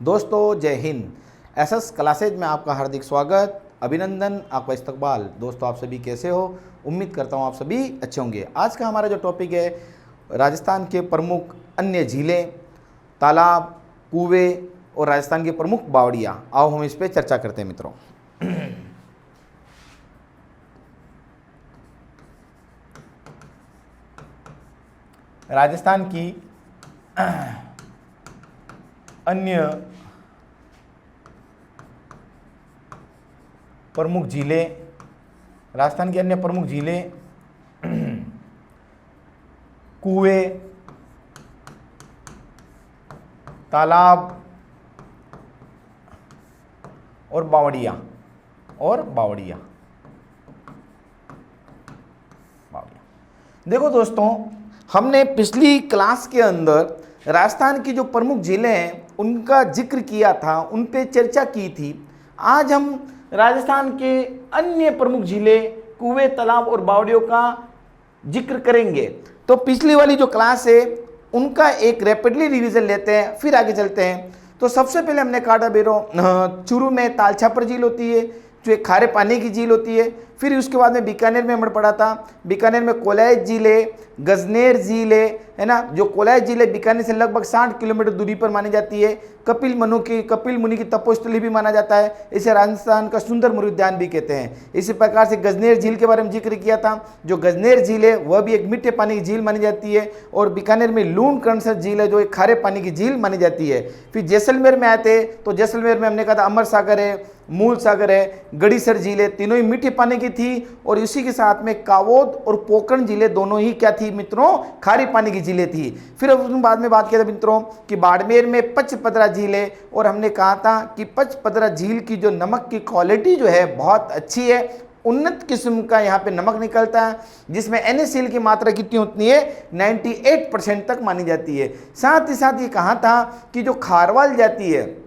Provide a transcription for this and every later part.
दोस्तों जय Hind. SS classes में आपका हार्दिक स्वागत, अभिनंदन, आपका इस्तकबाल। दोस्तों आप सभी कैसे हो? उम्मीद करता हूँ आप सभी अच्छे होंगे। आज का हमारा जो टॉपिक है राजस्थान के प्रमुख अन्य झीलें, तालाब, कुएं और राजस्थान की प्रमुख बावड़ियाँ। आओ हम इस पर चर्चा करते हैं मित्रों। राजस्थान की अन्य प्रमुख झीलें, राजस्थान की अन्य प्रमुख झीलें, कुएं, तालाब और बावड़ियाँ। देखो दोस्तों, हमने पिछली क्लास के अंदर राजस्थान की जो प्रमुख झीलें हैं उनका जिक्र किया था, उन पे चर्चा की थी। आज हम राजस्थान के अन्य प्रमुख झीलें, कुएं, तालाब और बावड़ियों का जिक्र करेंगे। तो पिछली वाली जो क्लास है उनका एक रैपिडली रिवीजन लेते हैं, फिर आगे चलते हैं। तो सबसे पहले हमने काटा बेरो चूरू में तालछापर झील होती है जो एक खारे पानी की झील होती है। फिर उसके बाद में बीकानेर में हमने पढ़ा था, बीकानेर में कोलायत झील है, गजनेर झील है ना। जो कोलायत झील है बीकानेर से लगभग 60 किलोमीटर दूरी पर मानी जाती है। कपिल मुनि की तपोस्थली भी माना जाता है। इसे राजस्थान का सुंदर मृग उद्यान भी कहते हैं। इसी प्रकार से गजनेर झील के बारे में जिक्र किया था। जो गजनेर झील है वह भी एक मीठे पानी की झील मानी जाती है। और बीकानेर में लूण कणसर झील है जो एक खारे पानी की झील मानी जाती है। फिर जैसलमेर में आए थे तो जैसलमेर में हमने कहा था अमर सागर है, मूल सागर है, गड़ीसर झील है, तीनों ही मीठे पानी की थी। और इसी के साथ में कावोद और पोकरण झीलें दोनों ही क्या थी मित्रों? खारी पानी की झीलें थी। फिर उसके बाद में बात किया था मित्रों कि बाड़मेर में पचपदरा झील है। और हमने कहा था कि पचपदरा झील की जो नमक की क्वालिटी जो है बहुत अच्छी है, उन्नत किस्म का यहाँ पे नमक निकलता है, जिसमें NaCl की मात्रा कितनी होती है? 98% तक मानी जाती है। साथ ही साथ ये कहा था कि जो खारवाल जाती है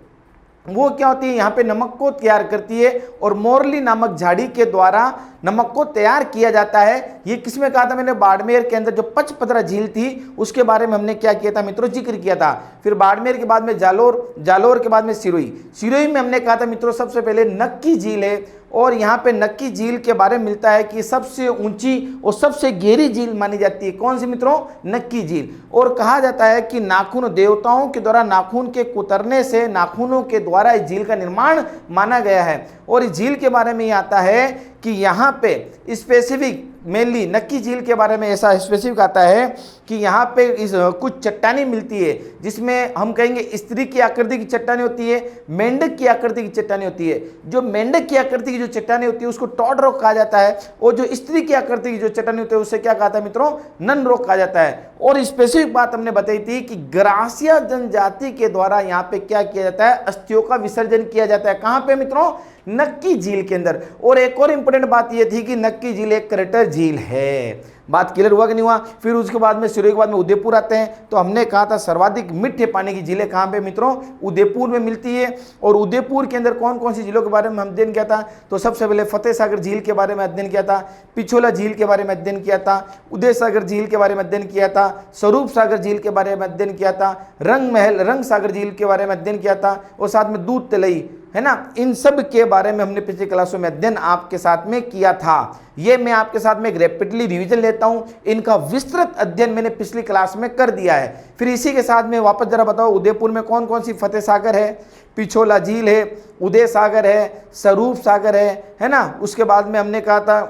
वो क्या होती है? यहाँ पे नमक को तैयार करती है और मोरली नामक झाड़ी के द्वारा नमक को तैयार किया जाता है। ये किसमें कहा था मैंने? बाड़मेर के अंदर जो पचपदरा झील थी उसके बारे में हमने क्या किया था मित्रों? जिक्र किया था। फिर बाड़मेर के बाद में जालोर के बाद में सिरोही में हमने कहा था मित्रों सबसे पहले नक्की झील है। और यहाँ पे नक्की झील के बारे में मिलता है कि सबसे ऊंची और सबसे गहरी झील मानी जाती है। कौन सी मित्रों? नक्की झील। और कहा जाता है कि नाखून देवताओं के द्वारा नाखून के कुतरने से नाखूनों के द्वारा इस झील का निर्माण माना गया है। और इस झील के बारे में ये आता है कि यहाँ पे स्पेसिफिक मेनली नक्की झील के बारे में ऐसा स्पेसिफिक आता है कि यहाँ पे कुछ चट्टानी मिलती है जिसमें हम कहेंगे स्त्री की आकृति की चट्टानी होती है, मेंढक की आकृति की चट्टानी होती है। जो मेंढक की आकृति की जो चट्टानी होती है उसको टॉड रॉक कहा जाता है। और जो स्त्री की आकृति की जो चट्टानी होती है उससे क्या कहा था मित्रों? नन रॉक कहा जाता है। और स्पेसिफिक बात हमने बताई थी कि ग्रासिया जनजाति के द्वारा यहाँ पे क्या किया जाता है? अस्थियों का विसर्जन किया जाता है। कहाँ पे मित्रों? नक्की झील के अंदर। और एक और इंपॉर्टेंट बात यह थी कि नक्की झील एक क्रैटर झील है। बात क्लियर हुआ कि नहीं हुआ? फिर उसके बाद में सिरोही के बाद में उदयपुर आते हैं। तो हमने कहा था सर्वाधिक मीठे पानी की झीलें कहाँ पे मित्रों? उदयपुर में मिलती है। और उदयपुर के अंदर कौन कौन सी झीलों के बारे में हम अध्ययन किया था? तो सबसे पहले फतेह सागर झील के बारे में अध्ययन किया था, पिछोला झील के बारे में अध्ययन किया था, उदय सागर झील के बारे में अध्ययन किया था, स्वरूप सागर झील के बारे में अध्ययन किया था, रंग सागर झील के बारे में अध्ययन किया था, और साथ में दूध तलई है ना। इन सब के बारे में हमने पिछली क्लासों में अध्ययन आपके साथ में किया था। ये मैं आपके साथ में एक रैपिडली रिवीजन लेता हूं। इनका विस्तृत अध्ययन मैंने पिछली क्लास में कर दिया है। फिर इसी के साथ में वापस जरा बताओ, उदयपुर में कौन कौन सी? फतेह सागर है, पिछोला झील है, उदय सागर है, स्वरूप सागर है ना। उसके बाद में हमने कहा था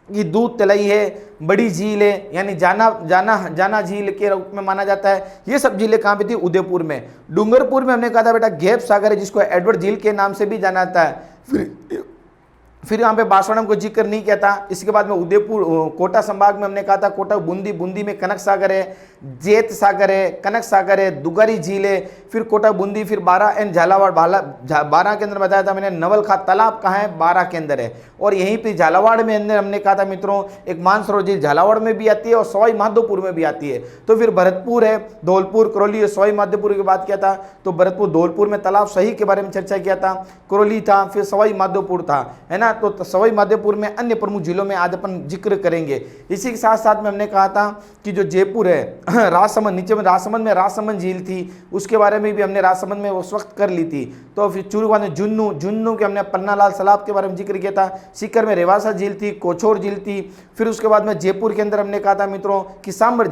कि दूध तलई है, बड़ी झील है यानी जाना झील के रूप में माना जाता है। ये सब झीलें कहाँ पे थी? उदयपुर में। डूंगरपुर में हमने कहा था बेटा घेप सागर है जिसको एडवर्ड झील के नाम से भी जाना जाता है। फिर यहाँ पे बांसवाड़ा को जिक्र नहीं किया था। इसके बाद में उदयपुर कोटा संभाग में हमने कहा था कोटा बूंदी में कनक सागर है, जेत सागर है, कनक सागर है, दुगारी झील है। फिर कोटा बूंदी, फिर बारां एंड झालावाड़। बारां के अंदर बताया था मैंने नवलखा तालाब कहाँ है? बारां के अंदर है। और यहीं पे झालावाड़ में अंदर हमने कहा था मित्रों एक मानसरोवर झील झालावाड़ में भी आती है और सवाई माधोपुर में भी आती है। तो फिर भरतपुर है, धौलपुर, करौली, सवाई माधोपुर की बात किया था तो भरतपुर धौलपुर में तालाब सही के बारे में चर्चा किया था, करौली था, फिर सवाई माधोपुर था है ना। ना। तो सवाई माधोपुर में अन्य प्रमुख झीलों में आज अपन जिक्र करेंगे। इसी के साथ साथ में हमने कहा था कि जो जयपुर है राजसमंद, नीचे में राजसमंद में राजसमंद झील थी, उसके बारे में भी हमने राजसमंद में उस वक्त कर ली थी। तो फिर चूरू के बाद में जुन्नू के हमने पन्नालाल सलाब के बारे में जिक्र किया था। सीकर में रेवासा झील थी, कोछोर झील थी। फिर उसके बाद में जयपुर के अंदर हमने कहा था मित्रों कि सांबर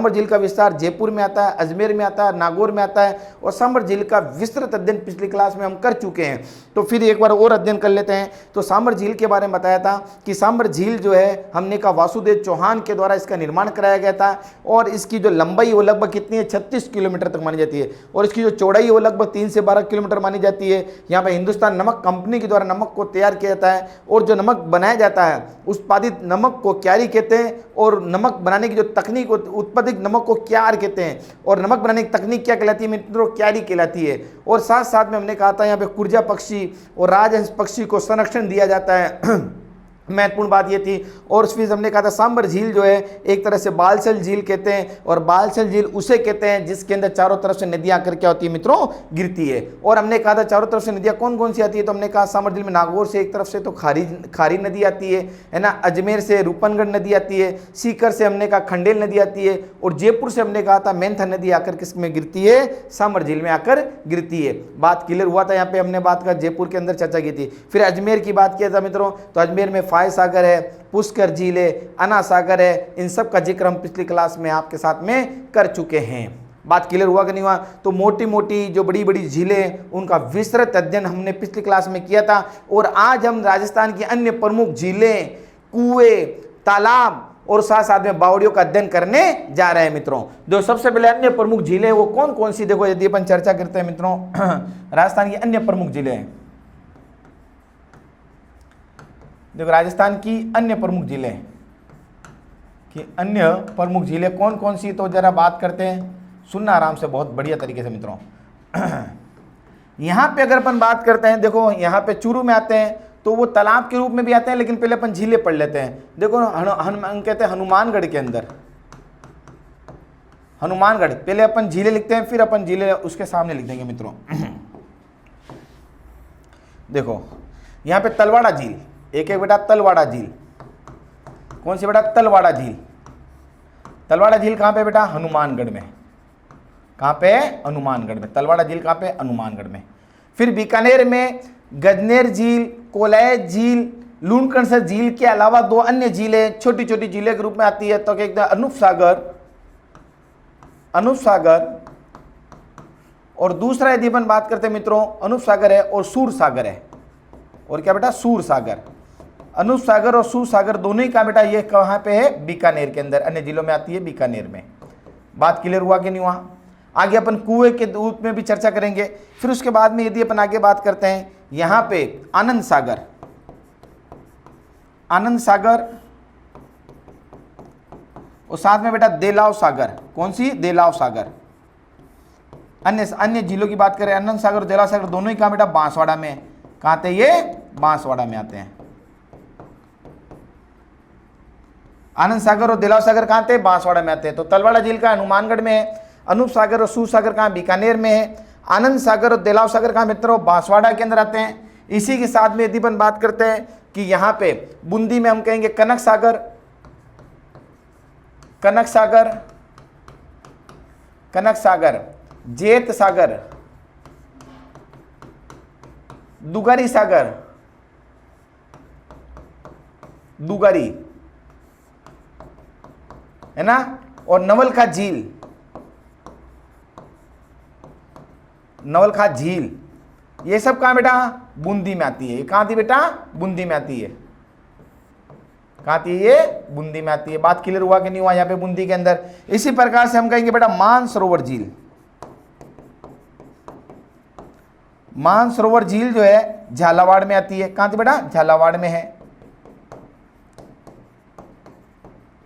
झील का विस्तार जयपुर में आता है, अजमेर में आता है, नागौर में आता है। और सांबर झील का विस्तृत अध्ययन पिछली क्लास में हम कर चुके हैं, तो फिर एक बार और अध्ययन कर लेते हैं। तो सांबर झील के बारे में बताया था कि सांबर झील जो है हमने कहा वासुदेव चौहान के द्वारा इसका निर्माण कराया गया था। और इसकी जो लंबाई वो लगभग कितनी है, 36 किलोमीटर तक मानी जाती है। और इसकी जो चौड़ाई है वो लगभग 3 से 12 किलोमीटर मानी जाती है। यहाँ पर हिंदुस्तान नमक कंपनी के द्वारा नमक को तैयार किया जाता है। और जो नमक बनाया जाता है उत्पादित नमक को क्यारी कहते हैं। और नमक बनाने की जो तकनीक उत्पादित नमक को क्यार कहते हैं। और नमक बनाने की तकनीक क्या कहलाती है मित्रों, क्यारी कहलाती है। और साथ साथ में हमने कहा था यहाँ पे कुर्जा पक्षी और राजहंस पक्षी को संरक्षण दिया जाता है। महत्वपूर्ण बात ये थी। और फिर हमने कहा था सांबर झील जो है एक तरह से बालसल झील कहते हैं। और बालसल झील उसे कहते हैं जिसके अंदर चारों तरफ से नदियां आकर क्या होती है मित्रों, गिरती है। और हमने कहा था चारों तरफ से नदियां कौन कौन सी आती है, तो हमने कहा सांबर झील में नागौर से एक तरफ से तो खारी नदी आती है ना, अजमेर से रूपनगढ़ नदी आती है, सीकर से हमने कहा खंडेल नदी आती है, और जयपुर से हमने कहा था मेंथा नदी आकर किस में गिरती है, सांबर झील में आकर गिरती है। बात क्लियर हुआ था। यहाँ पे हमने बात का जयपुर के अंदर चर्चा की थी। फिर अजमेर की बात किया था मित्रों, तो अजमेर में फाय सागर है, पुष्कर झील है, अना सागर है। इन सब का जिक्र हम पिछली क्लास में आपके साथ में कर चुके हैं। बात क्लियर हुआ कि नहीं हुआ। तो मोटी मोटी जो बड़ी बड़ी झीलें उनका विस्तृत अध्ययन हमने पिछली क्लास में किया था। और आज हम राजस्थान की अन्य प्रमुख झीलें, कुएं, तालाब और साथ साथ में बावड़ियों का अध्ययन करने जा रहे हैं मित्रों। जो सबसे पहले अन्य प्रमुख झीलें वो कौन कौन सी, देखो यदि अपन चर्चा करते हैं मित्रों राजस्थान की अन्य प्रमुख झीलें, देखो राजस्थान की अन्य प्रमुख झीलें कि अन्य प्रमुख झीलें कौन कौन सी, तो जरा बात करते हैं, सुनना आराम से बहुत बढ़िया तरीके से मित्रों। यहाँ पे अगर अपन बात करते हैं, देखो यहाँ पे चूरू में आते हैं तो वो तालाब के रूप में भी आते हैं, लेकिन पहले अपन झीलें पढ़ लेते हैं। देखो कहते हैं हनुमानगढ़ के अंदर, हनुमानगढ़, पहले अपन झीलें लिखते हैं फिर अपन झीलें उसके सामने लिख देंगे मित्रों। देखो यहाँ पे तलवाड़ा झील, एक बेटा तलवाड़ा झील, कौन सी बेटा, तलवाड़ा झील। तलवाड़ा झील कहाँ पे बेटा, हनुमानगढ़ में। कहाँ पे, हनुमानगढ़ में। तलवाड़ा झील कहाँ पे, हनुमानगढ़ में। फिर बीकानेर में गजनेर झील, कोलय झील, लूणकरसर झील के अलावा दो अन्य झीलें छोटी छोटी झीलें के रूप में आती है। तो एक अनूप सागर और दूसरा यदि अपन बात करते हैं मित्रों, अनूप सागर है और सूर सागर है। और क्या बेटा, सूर सागर। अनूप सागर और सूर सागर दोनों ही कहाँ बेटा, ये कहाँ पे है, बीकानेर के अंदर, अन्य जिलों में आती है बीकानेर में। बात क्लियर हुआ कि नहीं हुआ। आगे अपन कुएं के रूप में भी चर्चा करेंगे। फिर उसके बाद में यदि अपन आगे बात करते हैं, यहाँ पे आनंद सागर, आनंद सागर और साथ में बेटा देलाव सागर। कौन सी, देलाव सागर। अन्य झीलों की बात करें, आनंद सागर और देलाव सागर दोनों ही कहाँ बेटा, बांसवाड़ा में। कहाँ आते हैं ये, बांसवाड़ा में आते हैं। आनंद सागर और देलाव सागर कहाँ आते हैं, बांसवाड़ा में आते हैं। तो तलवाड़ा झील का हनुमानगढ़ में है, अनूप सागर और सूर सागर कहाँ, बीकानेर में है। आनंद सागर और देलाव सागर कहाँ मित्रों, बांसवाड़ा के अंदर आते हैं। इसी के साथ में यदि अपन बात करते हैं कि यहाँ पे बूंदी में हम कहेंगे कनक सागर, कनक सागर, कनक सागर, जेत सागर, दुगारी सागर, दुगारी है ना, और नवलखा झील, नवलखा झील, ये सब कहाँ बेटा, बूंदी में आती है। ये कहाँ आती बेटा, बूंदी में आती है। कहाँ आती है ये, बूंदी में आती है। बात क्लियर हुआ कि नहीं हुआ यहाँ पे, बूंदी के अंदर। इसी प्रकार से हम कहेंगे बेटा मानसरोवर झील, मानसरोवर झील जो है झालावाड़ में आती है। कहाँ थी बेटा, झालावाड़ में है।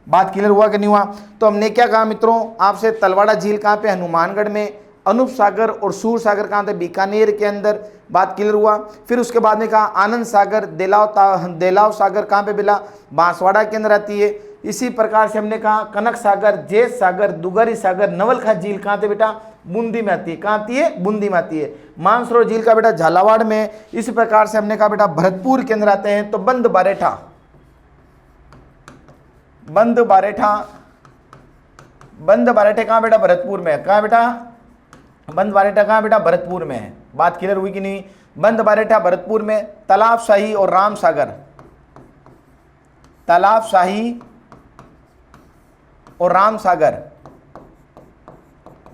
बात क्लियर हुआ कि नहीं हुआ। तो हमने क्या कहा मित्रों आपसे, तलवाड़ा झील कहाँ पे, हनुमानगढ़ में। अनूप सागर और सूर सागर कहाँ थे, बीकानेर के अंदर। बात क्लियर हुआ। फिर उसके बाद में कहा आनंद सागर, देलाव सागर कहाँ पे मिला, बांसवाड़ा के अंदर आती है। इसी प्रकार से हमने कहा कनक सागर, जेत सागर, दुगारी सागर, नवलखा झील कहाँ थे बेटा, बूंदी में आती है। कहाँ आती है? बूंदी में आती है। मानसरोवर झील का बेटा झालावाड़ में। इस प्रकार से हमने कहा बेटा भरतपुर के अंदर आते हैं। तो बंद बारेठा, बंद बारेठा, बंद बारेठा कहाँ बेटा? भरतपुर में। कहाँ बेटा? बंद बारेठा कहाँ बेटा? भरतपुर में है। बात क्लियर हुई कि नहीं? बंद बारेठा भरतपुर में। तालाब शाही और राम सागर, तालाब शाही और राम सागर,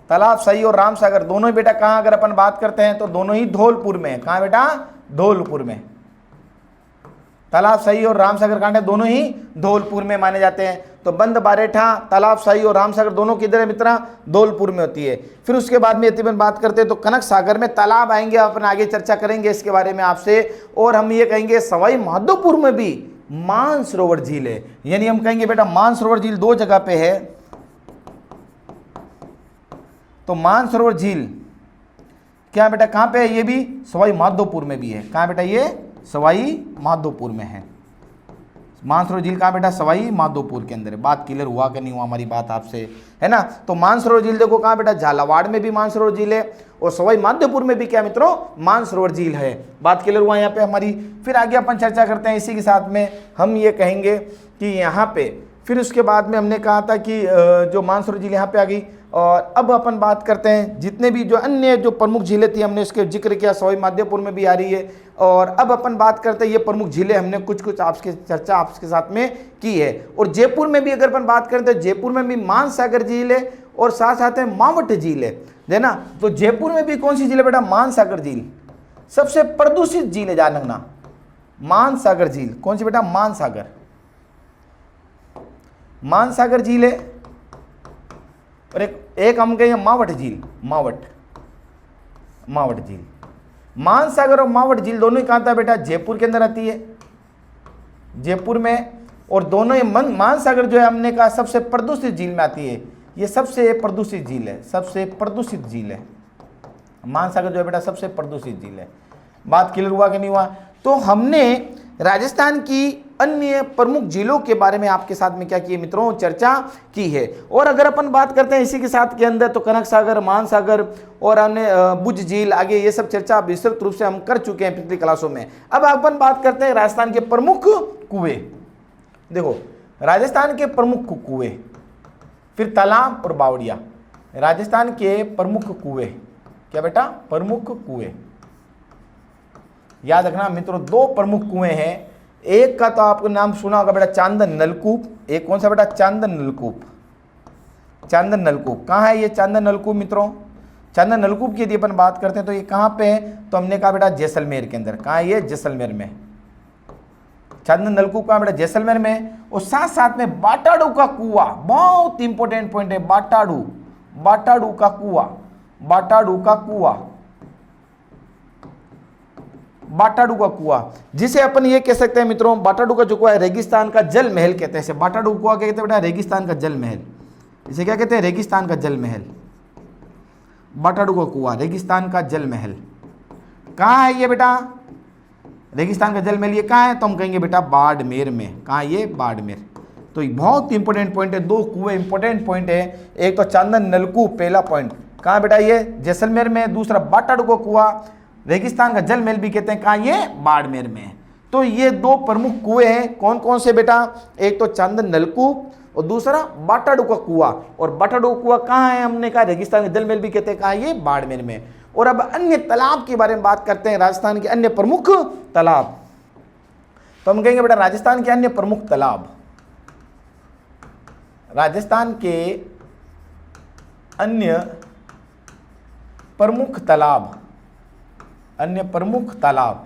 तालाब शाही और राम सागर दोनों ही बेटा कहाँ अगर अपन बात करते हैं तो दोनों ही धौलपुर में है। कहाँ बेटा? धौलपुर में। तालाब शाही और राम सागर कांड दोनों ही धौलपुर में माने जाते हैं। तो बंद बारेठा, तालाब शाही और राम सागर दोनों किधर है मित्रा? धौलपुर में होती है। फिर उसके बाद में यदि अपन बात करते हैं तो कनक सागर में तालाब आएंगे, अपन आगे चर्चा करेंगे इसके बारे में आपसे। और हम ये कहेंगे सवाई माधोपुर में भी मानसरोवर झील है, यानी हम कहेंगे बेटा मानसरोवर झील दो जगह पे है। तो मानसरोवर झील क्या बेटा कहाँ पे है? ये भी सवाई माधोपुर में भी है। कहाँ बेटा? ये सवाई माधोपुर में है। मानसरोवर झील कहाँ बेटा? सवाई माधोपुर के अंदर है। बात क्लियर हुआ कि नहीं हुआ हमारी बात आपसे, है ना? तो मानसरोवर झील देखो कहाँ बेटा? झालावाड़ में भी मानसरोवर झील है और सवाई माधोपुर में भी क्या मित्रों? मानसरोवर झील है। बात क्लियर हुआ यहाँ पे हमारी। फिर आगे अपन चर्चा करते हैं। इसी के साथ में हम ये कहेंगे कि यहाँ पे फिर उसके बाद में हमने कहा था कि जो मानसरोवर झील यहाँ पे आ गई। और अब अपन बात करते हैं जितने भी जो अन्य जो प्रमुख झीलें थी हमने उसके जिक्र किया, सवाई माधोपुर में भी आ रही है। और अब अपन बात करते हैं ये प्रमुख झीलें हमने कुछ कुछ आपके चर्चा आपके साथ में की है। और जयपुर में भी अगर अपन बात करें तो जयपुर में भी मानसागर झील है और साथ साथ में मावट झील है ना? तो जयपुर में भी कौन सी झील है बेटा? मानसागर झील सबसे प्रदूषित झील है, ध्यान रखना। मानसागर झील कौन सी बेटा? मानसागर, मानसागर झील है। और एक हम कहेंगे मावट झील, मावट, मावट झील। मानसागर और मावट झील दोनों ही कहाँ था बेटा? जयपुर के अंदर आती है, जयपुर में। और दोनों ही मानसागर जो है हमने कहा सबसे प्रदूषित झील में आती है। ये सबसे प्रदूषित झील है, सबसे प्रदूषित झील है। मानसागर जो है बेटा सबसे प्रदूषित झील है। बात क्लियर हुआ कि नहीं हुआ? तो हमने राजस्थान की अन्य प्रमुख झीलों के बारे में आपके साथ में क्या किए मित्रों? चर्चा की है। और अगर अपन बात करते हैं इसी के साथ के अंदर तो कनक सागर, मानसागर और हमने बुझ झील आगे ये सब चर्चा विस्तृत रूप से हम कर चुके हैं पिछली क्लासों में। अब अपन बात करते हैं राजस्थान के प्रमुख कुएं। देखो राजस्थान के प्रमुख कुएं, फिर तालाब और बावड़िया। राजस्थान के प्रमुख कुएं क्या बेटा? प्रमुख कुएं। याद रखना मित्रों दो प्रमुख कुएं हैं। एक का तो आपको नाम सुना होगा बेटा चांदन नलकूप। एक कौन सा बेटा? चांदन नलकूप। चांदन नलकूप कहाँ है ये चांदन नलकूप मित्रों? चांदन नलकूप की यदि अपन बात करते हैं तो ये कहाँ पे है? तो हमने कहा बेटा जैसलमेर के अंदर। कहाँ है ये? जैसलमेर में। चांदन नलकूप कहाँ बेटा? जैसलमेर में। और साथ साथ में बाटाडू का कुआं, बहुत इंपॉर्टेंट पॉइंट है। बाटाडू, बाटाडू का कुआं, बाटाडू का कुआं, बाटाडू का कुआं, जिसे अपन ये कह सकते हैं मित्रों बाटाडू का जो कुआं है रेगिस्तान का जल महल कहते हैं। इसे बाटाडू कुआं क्या कहते हैं बेटा? रेगिस्तान का जल महल। इसे क्या कहते हैं? रेगिस्तान का जल महल। बाटाडू का कुआं, रेगिस्तान का जल महल। कहाँ है ये बेटा? रेगिस्तान का जल महल ये कहाँ है? तो हम कहेंगे बेटा बाड़मेर में। कहाँ ये? बाड़मेर। तो ये बहुत इंपॉर्टेंट पॉइंट है। दो कुएं इंपॉर्टेंट पॉइंट है। एक तो चांदन नलकूप पहला पॉइंट, कहाँ बेटा? ये जैसलमेर में। दूसरा बाटाडू का कुआं, रेगिस्तान का जल महल भी कहते हैं। कहाँ? ये बाड़मेर में। तो ये दो प्रमुख कुएं हैं। कौन कौन से बेटा? एक तो चांदन नलकूप और दूसरा बाटाडू का कुआं। और बाटाडू का कुआं कहाँ है? हमने कहा रेगिस्तान का जल महल भी कहते हैं। कहाँ? ये बाड़मेर में। और अब अन्य तालाब के बारे में बात करते हैं, राजस्थान के अन्य प्रमुख तालाब। तो हम कहेंगे बेटा राजस्थान के अन्य प्रमुख तालाब, राजस्थान के अन्य प्रमुख तालाब, अन्य प्रमुख तालाब।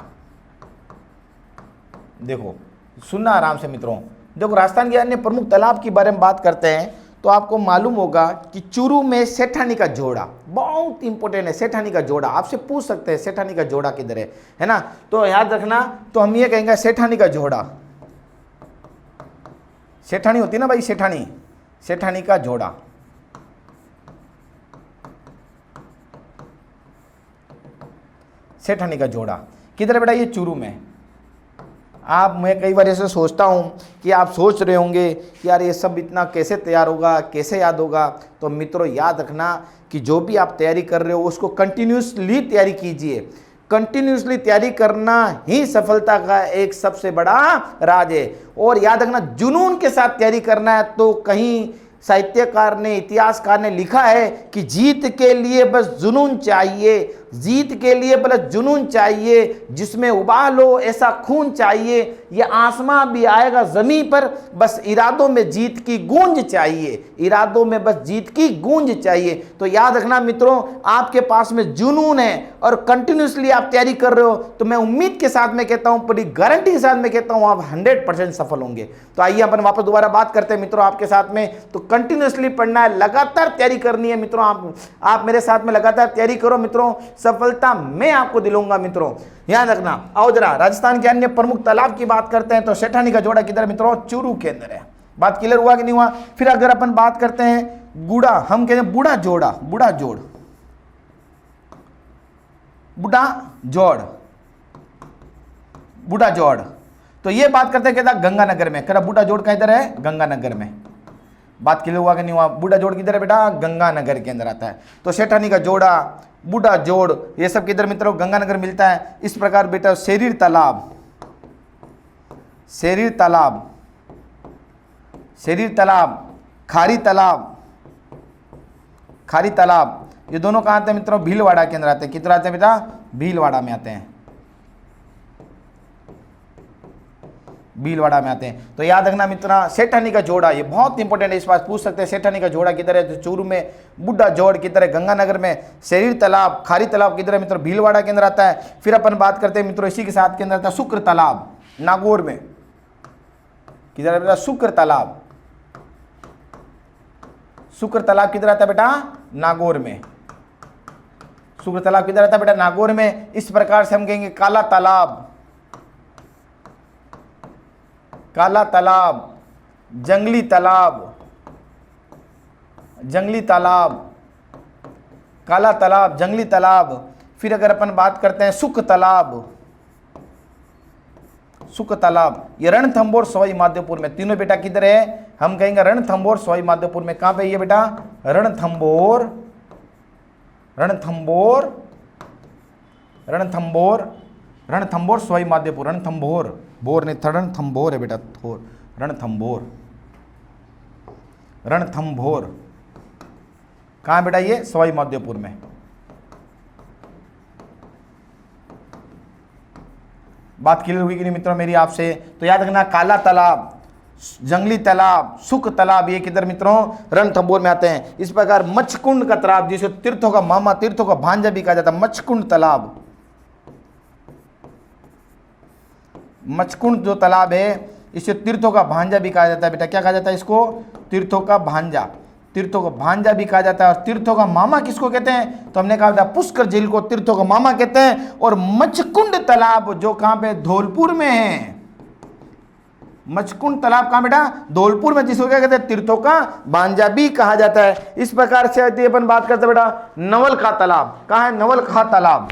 देखो सुनना आराम से मित्रों। देखो राजस्थान के अन्य प्रमुख तालाब के बारे में बात करते हैं तो आपको मालूम होगा कि चूरू में सेठानी का जोड़ा बहुत इंपॉर्टेंट है। सेठानी का जोड़ा आपसे पूछ सकते हैं सेठानी का जोड़ा किधर है ना? तो याद रखना। तो हम ये कहेंगे सेठानी का जोड़ा, सेठानी होती है ना भाई, सेठानी, सेठानी का जोड़ा। सेठानी का जोड़ा किधर है बेटा? ये चूरू में। आप मैं कई बार ऐसे सोचता हूँ कि आप सोच रहे होंगे कि यार ये सब इतना कैसे तैयार होगा, कैसे याद होगा। तो मित्रों याद रखना कि जो भी आप तैयारी कर रहे हो उसको कंटिन्यूसली तैयारी कीजिए। कंटिन्यूसली तैयारी करना ही सफलता का एक सबसे बड़ा राज है। और याद रखना, जुनून के साथ तैयारी करना है। तो कहीं साहित्यकार ने, इतिहासकार ने लिखा है कि जीत के लिए बस जुनून चाहिए, जीत के लिए बस जुनून चाहिए, जिसमें उबाल हो ऐसा खून चाहिए, ये आसमां भी आएगा जमीन पर, बस इरादों में जीत की गूंज चाहिए, इरादों में बस जीत की गूंज चाहिए। तो याद रखना मित्रों, आपके पास में जुनून है और कंटिन्यूसली आप तैयारी कर रहे हो, तो मैं उम्मीद के साथ में कहता हूं, पूरी गारंटी के साथ में कहता हूं, आप 100% सफल होंगे। तो आइए अपन वापस दोबारा बात करते हैं मित्रों आपके साथ में। तो कंटिन्यूसली पढ़ना है, लगातार तैयारी करनी है मित्रों। आप मेरे साथ में लगातार तैयारी करो मित्रों, सफलता मैं आपको दिलाऊंगा मित्रों, याद रखना। आओ जरा राजस्थान के अन्य प्रमुख तालाब की बात करते हैं। तो सेठानी का जोड़ा किधर है मित्रों? चूरू के अंदर है। बात क्लियर हुआ कि नहीं हुआ? फिर अगर अपन बात करते हैं गुड़ा, हम कहते हैं बूढ़ा जोड़ा, बूढ़ा जोड़, बूढ़ा जोड़, बूढ़ा जोड़। तो ये बात करते हैं कहता गंगानगर में, कहता बूढ़ा जोड़ का इधर है गंगानगर में। बात क्लियर हुआ कि नहीं हुआ? बूढ़ा जोड़ किधर है बेटा? गंगानगर के अंदर आता है। तो सेठानी का जोड़ा, बूढ़ा जोड़, ये सब किधर मित्रों? गंगानगर मिलता है। इस प्रकार बेटा शेरीर तालाब, शेरीर तालाब, शेरीर तालाब, खारी तालाब, खारी तालाब, ये दोनों कहाँ आते हैं मित्रों? भीलवाड़ा के अंदर आते हैं। किधर आते हैं बेटा? भीलवाड़ा में आते हैं, भीलवाड़ा में आते हैं। तो याद रखना मित्रों, सेठानी का जोड़ा, ये बहुत इंपॉर्टेंट है, इस बात पूछ सकते हैं। सेठानी का जोड़ा किधर है? तो चूरू में। बूढ़ा जोड़ किधर है? गंगानगर में। शेरीर तालाब, खारी तालाब किधर है मित्रों? भीलवाड़ा के अंदर आता है। फिर अपन बात करते हैं मित्रों, इसी के साथ के अंदर आता है शुक्र तालाब, नागौर में। किधर है बेटा? शुक्र तालाब, शुक्र तालाब किधर आता है बेटा? नागौर में। शुक्र तालाब किधर आता है बेटा? नागौर में। इस प्रकार से हम कहेंगे काला तालाब, काला तालाब, जंगली तालाब, जंगली तालाब, काला तालाब, जंगली तालाब। फिर अगर अपन बात करते हैं सुख तालाब, सुख तालाब, ये रणथंभौर सवाई माधोपुर में। तीनों बेटा किधर है? हम कहेंगे रणथंभौर सवाई माधोपुर में। कहां पे ये बेटा? रणथंभौर, रणथंभौर, रणथंभौर, रणथंभौर सवाई माधोपुर। रणथंभौर, बोर नहीं, रणथंभौर है बेटा, थोर, रणथंभौर, रणथंभौर। कहां बेटा? ये सवाई माधोपुर में। बात क्लियर हुई कि नहीं मित्रों मेरी आपसे? तो याद रखना, काला तालाब, जंगली तालाब, सुख तालाब, ये किधर मित्रों? रणथंभौर में आते हैं। इस प्रकार मच्छकुंड का तालाब, जिसे तीर्थों का मामा, तीर्थों का भांजा भी कहा जाता है, मच्छकुंड तालाब, मच्छकुंड जो तालाब है, इसे तीर्थों का भांजा भी कहा जाता है बेटा। क्या कहा जाता है इसको? तीर्थों का भांजा, तीर्थों का भांजा भी कहा जाता है। और तीर्थों का मामा किसको कहते हैं? तो हमने कहा था पुष्कर झील को तीर्थों का मामा कहते हैं। और मच्छकुंड तालाब जो कहां पे? धौलपुर में है। मच्छकुंड तालाब कहां बेटा? धौलपुर में, जिसको क्या कहते हैं? तीर्थों का भांजा भी कहा जाता है। इस प्रकार से अपन बात करते हैं बेटा नवलखा तालाब। कहां है? नवलखा तालाब,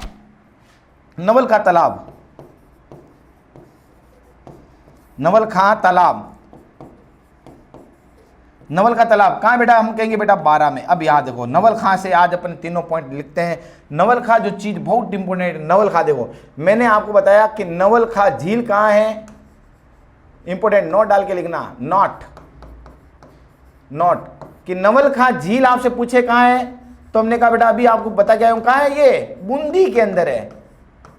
नवलखा तालाब, नवलखा तालाब, नवलखा तालाब कहां बेटा? हम कहेंगे बेटा 12 में। अब याद देखो, नवलखा से आज अपन तीनों पॉइंट लिखते हैं। नवलखा जो चीज बहुत इंपोर्टेंट है, नवलखा देखो, मैंने आपको बताया कि नवलखा झील कहां है, इंपोर्टेंट, नोट डाल के लिखना, नोट, नोट, कि नवलखा झील आपसे पूछे कहां है, तो हमने कहा बेटा अभी आपको बता गया हूं कहां है, ये बूंदी के अंदर है,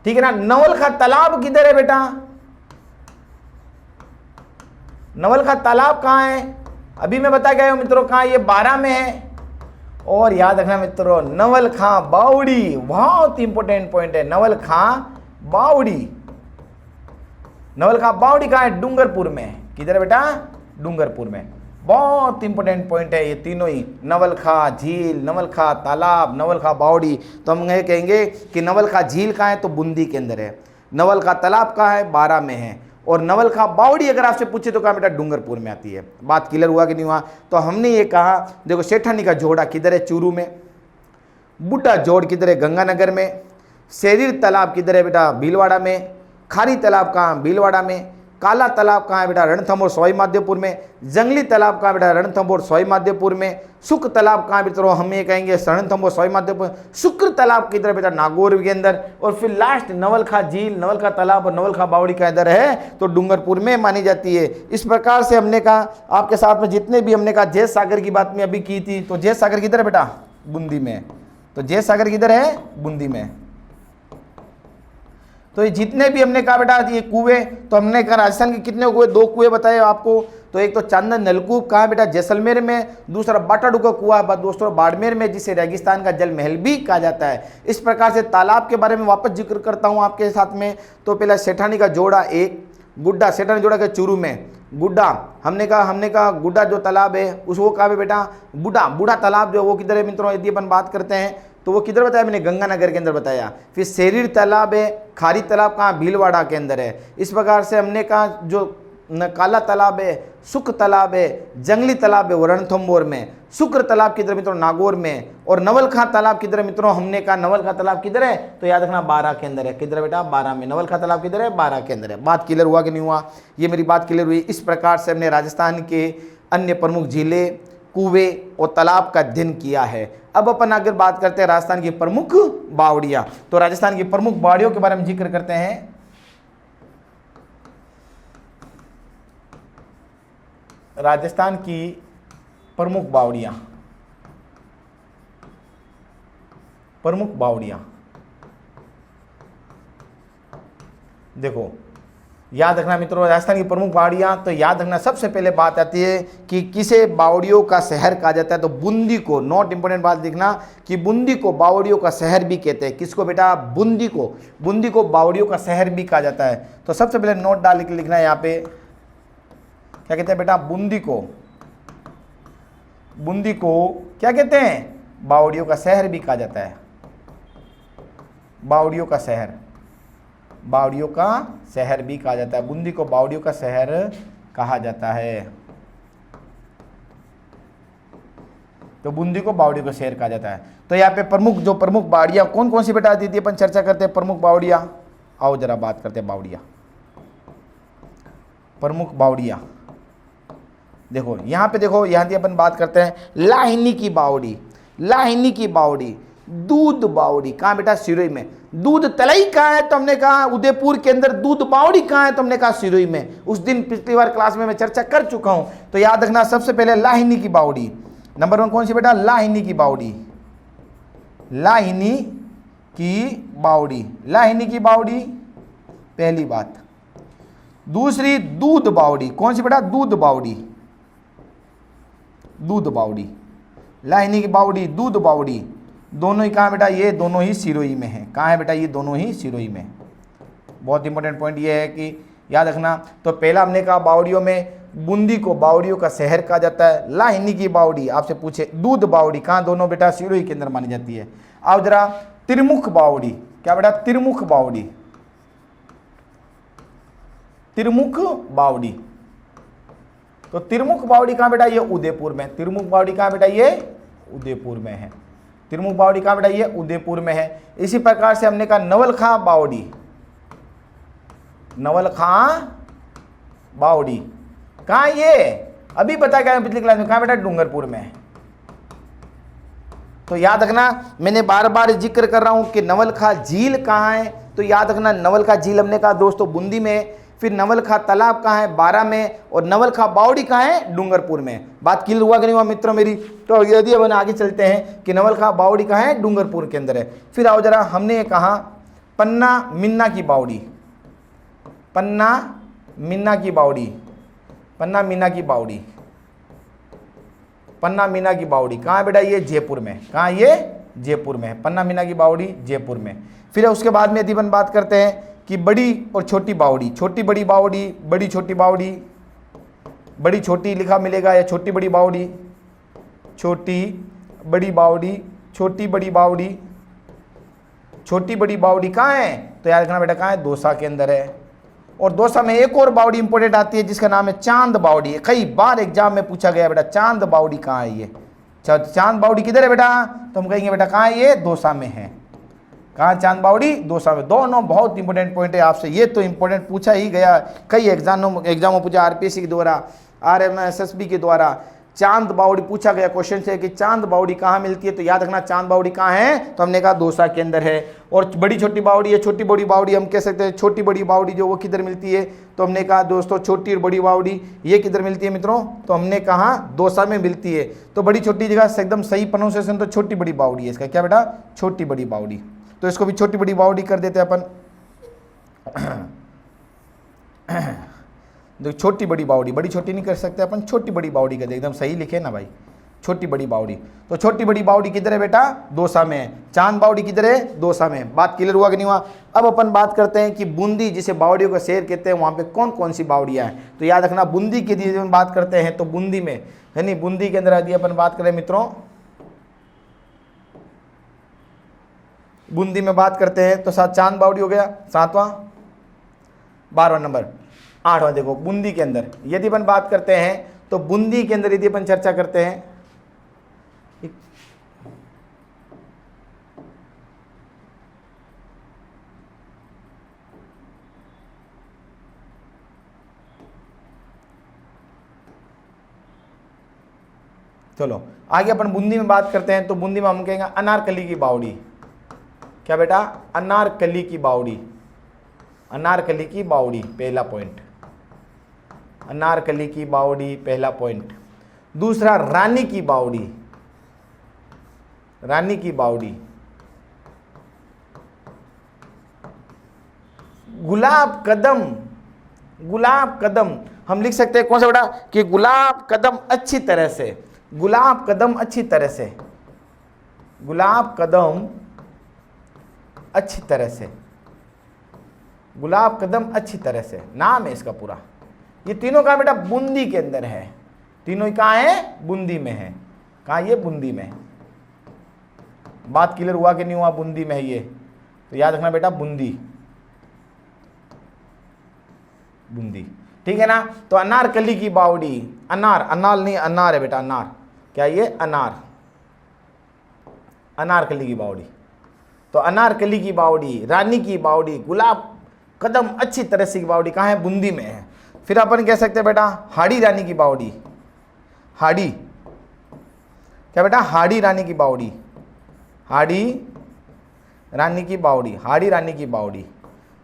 ठीक है ना। नवलखा तालाब किधर है बेटा? नवलखा तालाब कहां है? अभी मैं बता गया हूं मित्रों कहां, ये 12 में है। और याद रखना मित्रों, नवलखा बावड़ी, बहुत इंपोर्टेंट पॉइंट है, नवलखा बावड़ी, नवलखा बावड़ी कहां है? डूंगरपुर में। किधर है बेटा? डूंगरपुर में। बहुत इंपोर्टेंट पॉइंट है ये तीनों ही, नवलखा झील, नवलखा तालाब, नवलखा बावड़ी। तो हम ये कहेंगे कि नवलखा झील कहां है? तो बूंदी के अंदर है। नवलखा तालाब कहां है? 12 में है। और नवलखा बावड़ी अगर आपसे पूछे तो कहा बेटा डूंगरपुर में आती है। बात क्लियर हुआ कि नहीं हुआ? तो हमने ये कहा, देखो सेठानी का जोड़ा किधर है? चूरू में। बूढ़ा जोड़ किधर है? गंगानगर में। शेरीर तालाब किधर है बेटा? भीलवाड़ा में। खारी तालाब कहाँ? भीलवाड़ा में। काला तालाब कहाँ है बेटा, रणथंभौर सवाई माधोपुर में। जंगली तालाब कहाँ है बेटा, रणथंभौर सवाई माधोपुर में। शुक्र तालाब कहाँ मित्रों, हम ये कहेंगे रणथंभौर सवाई माधोपुर। शुक्र तालाब की तरह बेटा नागौर के अंदर। और फिर लास्ट नवलखा झील, नवलखा तालाब और नवलखा बावड़ी का इधर है तो डूंगरपुर में मानी जाती है। इस प्रकार से हमने कहा आपके साथ में जितने भी हमने कहा जैत सागर की बात में अभी की थी, तो जैत सागर किधर है बेटा, बूंदी में। तो जैत सागर किधर है, बूंदी में। तो ये जितने भी हमने कहा बेटा ये कुएं, तो हमने कहा राजस्थान के कितने कुएं, 2 कुएं बताए आपको। तो एक तो चांदन नलकूप कहाँ बेटा, जैसलमेर में। दूसरा बाटाडू का कुआं दोस्तों बाड़मेर में, जिसे रेगिस्तान का जल महल भी कहा जाता है। इस प्रकार से तालाब के बारे में वापस जिक्र करता हूँ आपके साथ में। तो पहला सेठानी का जोड़ा, एक गुड्डा, सेठानी जोड़ा के चूरू में गुड्डा। हमने कहा गुड्डा जो तालाब है उस वो कहा बेटा बूढ़ा तालाब जो वो किधर है मित्रों, यदि अपन बात करते हैं तो वो किधर बताया मैंने, गंगानगर के अंदर बताया। फिर शेरीर तालाब है, खारी तालाब कहाँ, भीलवाड़ा के अंदर है। इस प्रकार से हमने कहा जो काला तालाब है, शुक्र तालाब है, जंगली तालाब है वो रणथंभौर में। शुक्र तालाब किधर मित्रों, नागौर में। और नवलखा तालाब किधर मित्रों, हमने कहा नवलखा तालाब किधर है, तो याद रखना 12 के अंदर है। किधर बेटा, 12 में। नवलखा तालाब किधर है, 12 के अंदर है। बात क्लियर हुआ कि नहीं हुआ, ये मेरी बात क्लियर हुई। इस प्रकार से हमने राजस्थान के अन्य प्रमुख झीलें, कुएं और तालाब का अध्ययन किया है। अब अपन अगर बात करते हैं राजस्थान की प्रमुख बावड़ियां, तो राजस्थान की प्रमुख बावड़ियों के बारे में जिक्र करते हैं। राजस्थान की प्रमुख बावड़ियां, देखो याद रखना मित्रों, राजस्थान की प्रमुख बावड़ियां, तो याद रखना सबसे पहले बात आती है कि किसे बावड़ियों का शहर कहा जाता है। तो बूंदी को, नॉट इंपोर्टेंट बात लिखना कि बूंदी को बावड़ियों का शहर भी कहते हैं। किसको बेटा, बूंदी को बावड़ियों का शहर भी कहा जाता है। तो सबसे पहले नोट डाल के लिखना है यहाँ पे, क्या कहते हैं बेटा, बूंदी को क्या कहते हैं, बावड़ियों का शहर भी कहा जाता है। बावड़ियों का शहर भी कहा जाता है। बूंदी को बावड़ियों का शहर कहा जाता है। तो बूंदी को बावड़ियों का शहर कहा जाता है। तो यहाँ पे प्रमुख बावड़ियां कौन कौन सी बेटा आती थी, अपन चर्चा करते हैं प्रमुख बावड़ियां। आओ जरा बात करते हैं प्रमुख बावड़ियां। देखो यहाँ पे, देखो यहाँ की अपन बात करते हैं लाहिनी की बावड़ी, दूध बावड़ी कहाँ बेटा, सिरोही में। दूध तलई कहाँ है, तो हमने कहा उदयपुर के अंदर। दूध बावड़ी कहाँ है, तो हमने कहा सिरोही में। उस दिन पिछली बार क्लास में मैं चर्चा कर चुका हूं। तो याद रखना सबसे पहले लाहिनी की बावड़ी। नंबर 1 कौन सी बेटा, लाहिनी की बावड़ी, पहली बात। दूसरी दूध बावड़ी, कौन सी बेटा, दूध बावड़ी। लाहिनी की बावड़ी, दूध बावड़ी, दोनों ही कहाँ बेटा, ये दोनों ही सिरोही में है। कहाँ है बेटा, ये दोनों ही सिरोही में। बहुत इंपॉर्टेंट पॉइंट ये है कि याद रखना। तो पहला हमने कहा बावड़ियों में बूंदी को बावड़ियों का शहर कहा जाता है। लाहिनी की बावड़ी आपसे पूछे, दूध बावड़ी कहाँ, दोनों बेटा सिरोही के अंदर मानी जाती है। अब जरा त्रिमुख बावड़ी, क्या बेटा, त्रिमुख बावड़ी। तो त्रिमुख बावड़ी कहाँ बेटा, ये उदयपुर में। त्रिमुख बावड़ी कहाँ बेटा, ये उदयपुर में है। त्रिमुख बावड़ी कहाँ बेटा, ये उदयपुर में है। इसी प्रकार से हमने कहा नवलखा बावड़ी कहाँ, ये अभी पता क्या पिछली क्लास में, कहाँ बेटा, डूंगरपुर में। तो याद रखना, मैंने बार बार जिक्र कर रहा हूं कि नवलखा झील कहाँ है। तो याद रखना नवलखा झील हमने कहा दोस्तों बूंदी में। फिर नवलखा तालाब कहाँ है, 12 में। और नवलखा बावड़ी कहाँ है, डूंगरपुर में। बात क्लियर हुआ कि नहीं हुआ मित्रों मेरी। तो यदि अपन आगे चलते हैं कि नवलखा बावड़ी कहाँ है, डूंगरपुर के अंदर है। फिर आओ जरा, हमने ये कहा पन्ना मीना की बावड़ी, पन्ना मीना की बावड़ी कहाँ है बेटा, ये जयपुर में। कहाँ, ये जयपुर में है। पन्ना मीना की बावड़ी जयपुर में। फिर उसके बाद में यदि अपन बात करते हैं कि बड़ी और छोटी बावड़ी, छोटी बड़ी बावड़ी, बड़ी छोटी बावड़ी, बड़ी छोटी लिखा मिलेगा या छोटी बड़ी बावड़ी, छोटी बड़ी बावड़ी, छोटी बड़ी बावड़ी। छोटी बड़ी बावड़ी कहाँ है, तो याद रखना बेटा कहाँ है, दौसा के अंदर है। और दौसा में एक और बावड़ी इंपोर्टेंट आती है जिसका नाम है चांद बावड़ी। कई बार एग्जाम में पूछा गया बेटा चांद बावड़ी कहाँ है। ये चांद बावड़ी किधर है बेटा, तो हम कहेंगे बेटा कहाँ है, ये दौसा में है। कहाँ चांद बावड़ी, दौसा में। दोनों बहुत इंपॉर्टेंट पॉइंट है आपसे, ये तो इंपॉर्टेंट पूछा ही गया कई एग्जामों पूछा, आरपीएससी के द्वारा, आरएमएसएसबी के द्वारा। चांद बावड़ी पूछा गया क्वेश्चन से कि चांद बावड़ी कहाँ मिलती है, तो याद रखना चांद बावड़ी कहाँ है, तो हमने कहा दौसा के अंदर है। और बड़ी छोटी बावड़ी है, छोटी बड़ी बावड़ी हम कह सकते हैं, छोटी बड़ी बावड़ी जो वो किधर मिलती है, तो हमने कहा दोस्तों छोटी और बड़ी बावड़ी ये किधर मिलती है मित्रों, तो हमने कहा दौसा में मिलती है। तो बड़ी छोटी जगह से एकदम सही प्रोनाउंसिएशन तो छोटी बड़ी बावड़ी है इसका, क्या बेटा, छोटी बड़ी बावड़ी। तो इसको भी छोटी बड़ी बावड़ी कर देते हैं अपन। देखो छोटी बड़ी बावड़ी, बड़ी छोटी नहीं कर सकते अपन, छोटी बड़ी बावड़ी कर दे, एकदम सही लिखे ना भाई, छोटी बड़ी बावड़ी। तो छोटी बड़ी बावड़ी किधर है बेटा, दौसा में है। चांद बावड़ी किधर है, दौसा में। बात क्लियर हुआ कि नहीं हुआ। अब अपन बात करते हैं कि बूंदी जिसे बावड़ियों का शहर कहते हैं, वहाँ पे कौन कौन सी बावड़ियाँ हैं। तो याद रखना बूंदी की यदि बात करते हैं तो बूंदी में है नहीं, बूंदी के अंदर यदि अपन बात करें मित्रों, बूंदी में बात करते हैं तो सात चांद बावड़ी हो गया, 7वां, 12वां नंबर, 8वां। देखो बूंदी के अंदर यदि अपन बात करते हैं तो बूंदी के अंदर यदि अपन चर्चा करते हैं, चलो आगे अपन बूंदी में बात करते हैं। तो बूंदी में हम कहेंगे अनारकली की बावड़ी, क्या बेटा, अनारकली की बावड़ी, अनारकली की बावड़ी, पहला पॉइंट, अनारकली की बावड़ी पहला पॉइंट। दूसरा रानी की बावड़ी, रानी की बावड़ी। गुलाब कदम, गुलाब कदम हम लिख सकते हैं कौन सा बेटा, कि गुलाब कदम अच्छी तरह से, गुलाब कदम अच्छी तरह से, गुलाब कदम अच्छी तरह से, गुलाब कदम अच्छी तरह से नाम है इसका पूरा। ये तीनों कहाँ बेटा, बूंदी के अंदर है, तीनों ही कहाँ है, बूंदी में है। कहाँ, ये बूंदी में। बात क्लियर हुआ कि नहीं हुआ, बूंदी में है ये, तो याद रखना बेटा बूंदी, बूंदी, ठीक है ना। तो अनारकली की बावड़ी, अनार, अनार नहीं अनार है बेटा, अनार, क्या ये, अनार, अनारकली की बावड़ी। तो अनारकली की बावड़ी, रानी की बावड़ी, गुलाब कदम अच्छी तरह से की बावड़ी कहाँ है, बूंदी में है। फिर अपन कह सकते हैं बेटा हाड़ी रानी की बावड़ी, हाड़ी, क्या बेटा, हाड़ी रानी की बावड़ी, हाड़ी रानी की बावड़ी, हाड़ी रानी की बावड़ी।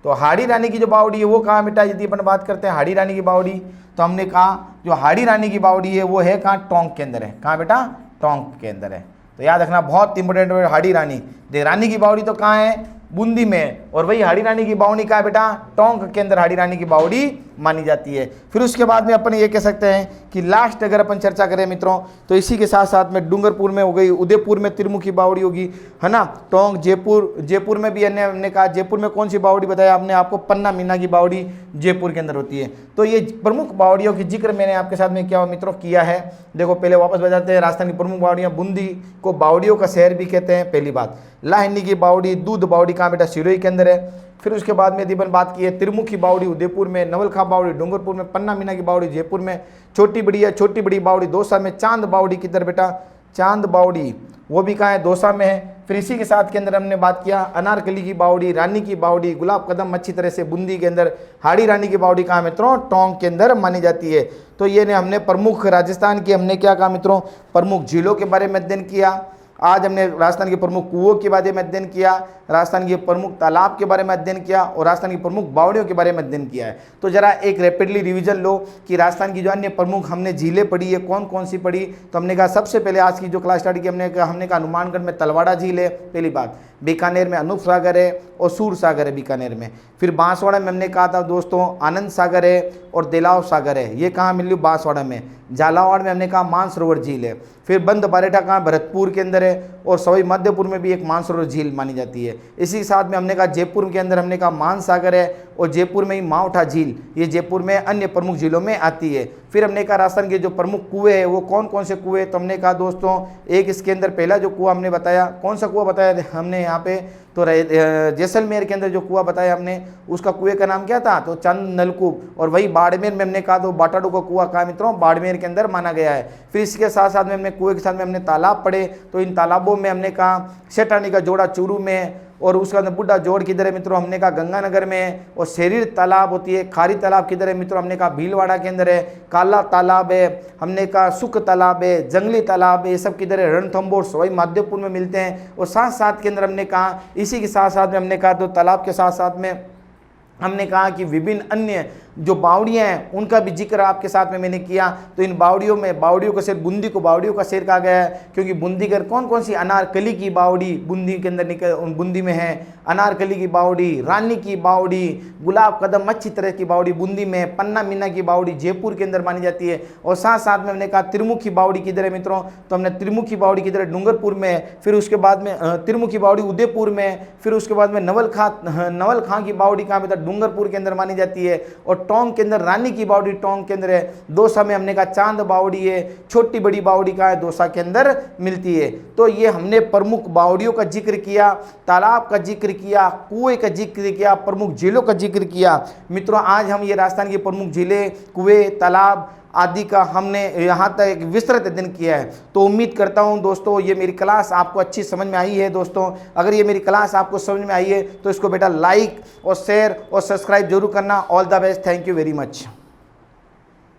तो हाड़ी रानी की जो बावड़ी है वो कहाँ बेटा, यदि अपन बात करते हैं हाड़ी रानी की बावड़ी, तो हमने कहा जो हाड़ी रानी की बावड़ी है वो है कहाँ, टोंक के अंदर है। कहाँ बेटा, टोंक के अंदर है। तो याद रखना बहुत इंपॉर्टेंट है हाड़ी रानी। दे रानी की बावड़ी तो कहाँ है, बूंदी में, और वही हाड़ी रानी की बावड़ी कहाँ है बेटा, टोंक के अंदर हाड़ी रानी की बावड़ी मानी जाती है। फिर उसके बाद में अपन ये कह सकते हैं कि लास्ट अगर अपन चर्चा करें मित्रों, तो इसी के साथ साथ में डूंगरपुर में हो गई, उदयपुर में त्रिमुखी बावड़ी होगी, है ना, टोंक, जयपुर, जयपुर में भी हमने कहा, जयपुर में कौन सी बावड़ी बताया आपने, आपको पन्ना मीना की बावड़ी जयपुर के अंदर होती है। तो ये प्रमुख बावड़ियों की जिक्र मैंने आपके साथ में क्या मित्रों किया है। देखो पहले वापस बताते हैं, राजस्थान की प्रमुख बावड़ियाँ, बूंदी को बावड़ियों का शहर भी कहते हैं, पहली बात। लाहिनी की बावड़ी, दूध बावड़ी कहाँ बेटा, सिरोही के अंदर है। फिर उसके बाद में यदि अपन बात की है, त्रिमुखी बावड़ी उदयपुर में, नवलखा बावड़ी डूंगरपुर में, पन्ना मीना की बावड़ी जयपुर में, छोटी बड़ी है, छोटी बड़ी बावड़ी दौसा में, चांद बावड़ी किधर बेटा, चांद बावड़ी वो भी कहाँ है, दौसा में है। फिर इसी के साथ के अंदर हमने बात किया अनारकली की बावड़ी, रानी की बावड़ी, गुलाब कदम अच्छी तरह से बूंदी के अंदर, हाड़ी रानी की बावड़ी कहाँ मित्रों, टोंक के अंदर मानी जाती है। तो ये ने हमने प्रमुख राजस्थान की हमने क्या कहा मित्रों, प्रमुख झीलों के बारे में अध्ययन किया। आज हमने राजस्थान के प्रमुख कुओं के बारे में अध्ययन किया, राजस्थान के प्रमुख तालाब के बारे में अध्ययन किया और राजस्थान की प्रमुख बावड़ियों के बारे में अध्ययन किया है। तो जरा एक रैपिडली रिवीजन लो कि राजस्थान की जो अन्य प्रमुख हमने झीलें पढ़ी है, कौन कौन सी पढ़ी। तो हमने कहा सबसे पहले आज की जो क्लास स्टार्ट की हमने कहा हनुमानगढ़ में तलवाड़ा झील है, पहली बात। बीकानेर में अनूप सागर है और सूर सागर है बीकानेर में। फिर बांसवाड़ा में हमने कहा था दोस्तों आनंद सागर है और देलाव सागर है, ये कहाँ मिली, बांसवाड़ा में। झालावाड़ में हमने कहा मानसरोवर झील है। फिर बंद बारेठा कहाँ, भरतपुर के अंदर है और सवाई मध्यपुर में भी एक मानसरोवर झील मानी जाती है। इसी के साथ में हमने कहा जयपुर के अंदर हमने कहा मान सागर है और जयपुर में ही माउठा झील, ये जयपुर में अन्य प्रमुख झीलों में आती है। फिर हमने कहा राजस्थान के जो प्रमुख कुएं हैं वो कौन कौन से कुएं, तो हमने कहा दोस्तों एक इसके अंदर पहला जो कुआं हमने बताया, कौन सा कुआं बताया हमने यहाँ पे, तो जैसलमेर के अंदर जो कुआं बताया हमने उसका कुएं का नाम क्या था, तो चंद नलकूप। और वही बाड़मेर में हमने कहा तो बाटाडू का कुआं कहा मित्रों, बाड़मेर के अंदर माना गया है। फिर इसके साथ साथ में हमने कुएं के साथ में हमने तालाब पढ़े, तो इन तालाबों में हमने कहा सेठानी का जोड़ा चूरू में, और उसके बाद बुढ़ा जोड़ किधर है मित्रों, हमने कहा गंगानगर में है। और शरीर तालाब होती है, खारी तालाब किधर है मित्रों, हमने कहा भीलवाड़ा के अंदर है। काला तालाब है, हमने कहा सुख तालाब है, जंगली तालाब है, ये सब किधर है, रणथंभौर सवाई माधोपुर में मिलते हैं। और साथ साथ के अंदर हमने कहा, इसी के साथ साथ में हमने कहा तो तालाब के साथ साथ में हमने कहा कि विभिन्न अन्य जो बावड़ियाँ हैं उनका भी जिक्र आपके साथ में मैंने किया। तो इन बावड़ियों में बावड़ियों का शेर, बूंदी को बावड़ियों का शेर कहा गया है, क्योंकि बूंदी कर कौन कौन सी, अनारकली की बावड़ी बूंदी के अंदर निकल, बूंदी में है अनारकली की बावड़ी, रानी की बावड़ी, गुलाब कदम अच्छी तरह की बावड़ी बूंदी में, पन्ना मीना की बावड़ी जयपुर के अंदर मानी जाती है। और साथ साथ में हमने कहा त्रिमुखी बावड़ी किधर है मित्रों, तो हमने त्रिमुखी बावड़ी किधर है, डूंगरपुर में। फिर उसके बाद में त्रिमुखी बावड़ी उदयपुर में। फिर उसके बाद में नवल खां की बावड़ी कहाँ पे था, डूंगरपुर के अंदर मानी जाती है। और टोंक के अंदर रानी की बावड़ी टोंक के अंदर है। दौसा में हमने कहा चांद बावड़ी है। छोटी बड़ी बावड़ी कहाँ है, दौसा के अंदर मिलती है। तो ये हमने प्रमुख बावड़ियों का जिक्र किया, तालाब का जिक्र किया, कुएं का जिक्र किया, प्रमुख झीलों का जिक्र किया। मित्रों आज हम ये राजस्थान की प्रमुख झीलें, कुएं, तालाब आदि का हमने यहाँ तक एक विस्तृत अध्ययन किया है। तो उम्मीद करता हूँ दोस्तों ये मेरी क्लास आपको अच्छी समझ में आई है। दोस्तों अगर ये मेरी क्लास आपको समझ में आई है तो इसको बेटा लाइक और शेयर और सब्सक्राइब जरूर करना। All the best, thank you very much.